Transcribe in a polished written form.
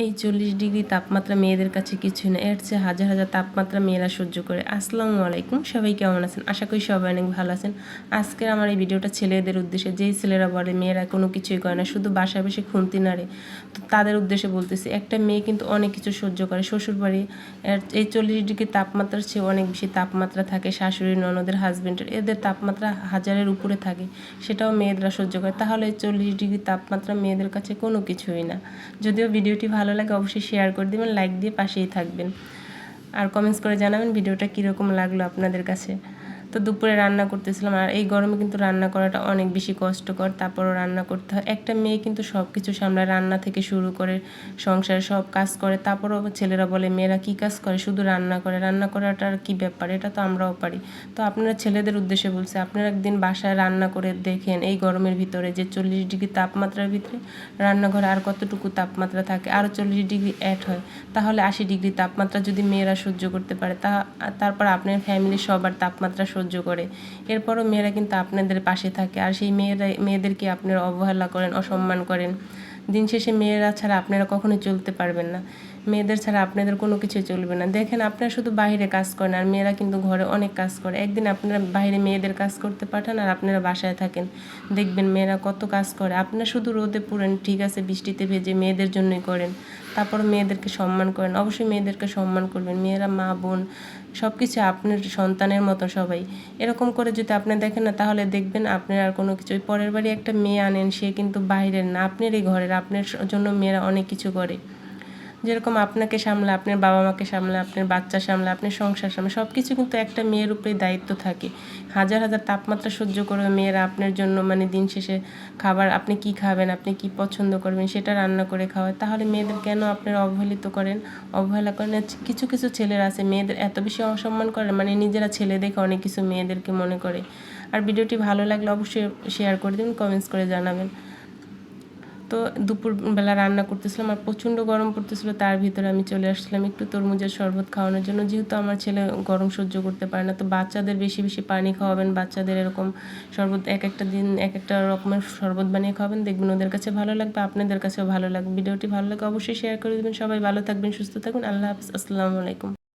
এই 40 ডিগ্রি তাপমাত্রা মেয়েদের কাছে কিছুই না, এর চেয়ে হাজার হাজার তাপমাত্রা মেয়েরা সহ্য করে। আসসালামু আলাইকুম, সবাই কেমন আছেন? আশা করি সবাই অনেক ভালো আছেন। আজকের আমার এই ভিডিওটা ছেলেদের উদ্দেশ্যে, যেই ছেলেরা বলে মেয়েরা কোনো কিছুই করে না, শুধু বাসায় বসে খুন্তি নাড়ে, তো তাদের উদ্দেশ্যে বলতেছি, একটা মেয়ে কিন্তু অনেক কিছু সহ্য করে। শ্বশুরবাড়ি এই 40 ডিগ্রি তাপমাত্রার চেয়ে অনেক বেশি তাপমাত্রা থাকে শাশুড়ি, ননদের, হাজব্যান্ডের, এদের তাপমাত্রা হাজারের উপরে থাকে, সেটাও মেয়েরা সহ্য করে। তাহলে এই 40 ডিগ্রি তাপমাত্রা মেয়েদের কাছে কোনো কিছুই না। যদিও ভিডিওটি ভালো লাগে অবশ্যই শেয়ার করে দেবেন, লাইক দিয়ে পাশেই থাকবেন, আর কমেন্টস করে জানাবেন ভিডিওটা কীরকম লাগলো আপনাদের কাছে। তো দুপুরে রান্না করতেছিলাম, আর এই গরমে কিন্তু রান্না করাটা অনেক বেশি কষ্টকর, তারপরও রান্না করতে হয়। একটা মেয়ে কিন্তু সব কিছু সামলায়, রান্না থেকে শুরু করে সংসারে সব কাজ করে। তারপরও ছেলেরা বলে মেয়েরা কী কাজ করে, শুধু রান্না করে। রান্না করাটার কী ব্যাপার, এটা তো আমরাও পারি। তো আপনারা ছেলেদের উদ্দেশ্যে বলছে, আপনারা একদিন বাসায় রান্না করে দেখেন এই গরমের ভিতরে, যে 40 ডিগ্রি তাপমাত্রার ভিতরে রান্নাঘরে আর কতটুকু তাপমাত্রা থাকে, আরও 40 ডিগ্রি অ্যাড হয়, তাহলে 80 ডিগ্রি তাপমাত্রা যদি মেয়েরা সহ্য করতে পারে, তারপর আপনার ফ্যামিলির সবার তাপমাত্রা সহ্য করে, এরপরও মেয়েরা কিন্তু আপনাদের পাশে থাকে। আর সেই মেয়েদেরকে আপনারা অবহেলা করেন, অসম্মান করেন। দিন শেষে মেয়েরা ছাড়া আপনারা কখনোই চলতে পারবেন না, মেয়েদের ছাড়া আপনাদের কোনো কিছুই চলবে না। দেখেন, আপনারা শুধু বাইরে কাজ করেন, আর মেয়েরা কিন্তু ঘরে অনেক কাজ করে। একদিন আপনারা বাইরে মেয়েদের কাজ করতে পাঠান, আর আপনারা বাসায় থাকেন, দেখবেন মেয়েরা কত কাজ করে। আপনারা শুধু রোদে পুড়েন, ঠিক আছে, বৃষ্টিতে ভেজে মেয়েদের জন্যই করেন, তারপর মেয়েদেরকে সম্মান করেন। অবশ্যই মেয়েদেরকে সম্মান করবেন, মেয়েরা মা বোন সব কিছু আপনার সন্তানের মতো সবাই। এরকম করে যদি আপনি দেখেন না, তাহলে দেখবেন আপনার আর কোনো কিছু। পরের বাড়ি একটা মেয়ে আনেন, সে কিন্তু বাইরের না, আপনারই ঘরের। আপনার জন্য মেয়েরা অনেক কিছু করে, যেরকম আপনাকে সামলে, আপনার বাবা মাকে সামলে, আপনার বাচ্চা সামলে, আপনার সংসার সামলে, সব কিছু কিন্তু একটা মেয়ের উপরেই দায়িত্ব থাকে। হাজার হাজার তাপমাত্রা সহ্য করে মেয়েরা আপনার জন্য, মানে দিন শেষে খাবার, আপনি কি খাবেন, আপনি কি পছন্দ করবেন, সেটা রান্না করে খাওয়ায়। তাহলে মেয়েদের কেন আপনারা অবহেলিত করেন, অবহেলা করেন? কিছু কিছু ছেলেরা আছে মেয়েদের এত বেশি অসম্মান করে, মানে নিজেরা ছেলে দেখে অনেক কিছু মেয়েদেরকে মনে করে। আর ভিডিওটি ভালো লাগলে অবশ্যই শেয়ার করে দেবেন, কমেন্টস করে জানাবেন। তো দুপুরবেলা রান্না করতেছিলাম, আর প্রচণ্ড গরম পড়তেছিল, তার ভিতরে আমি চলে আসছিলাম একটু তরমুজের শরবত খাওয়ানোর জন্য, যেহেতু আমার ছেলে গরম সহ্য করতে পারে না। তো বাচ্চাদের বেশি বেশি পানি খাওয়াবেন, বাচ্চাদের এরকম শরবত এক একটা দিন এক একটা রকমের শরবত বানিয়ে খাওয়াবেন, দেখবেন ওদের কাছে ভালো লাগবে, আপনাদের কাছেও ভালো লাগবে। ভিডিওটি ভালো লাগে অবশ্যই শেয়ার করে দেবেন। সবাই ভালো থাকবেন, সুস্থ থাকবেন। আল্লাহ হাফিজ, আসসালামু আলাইকুম।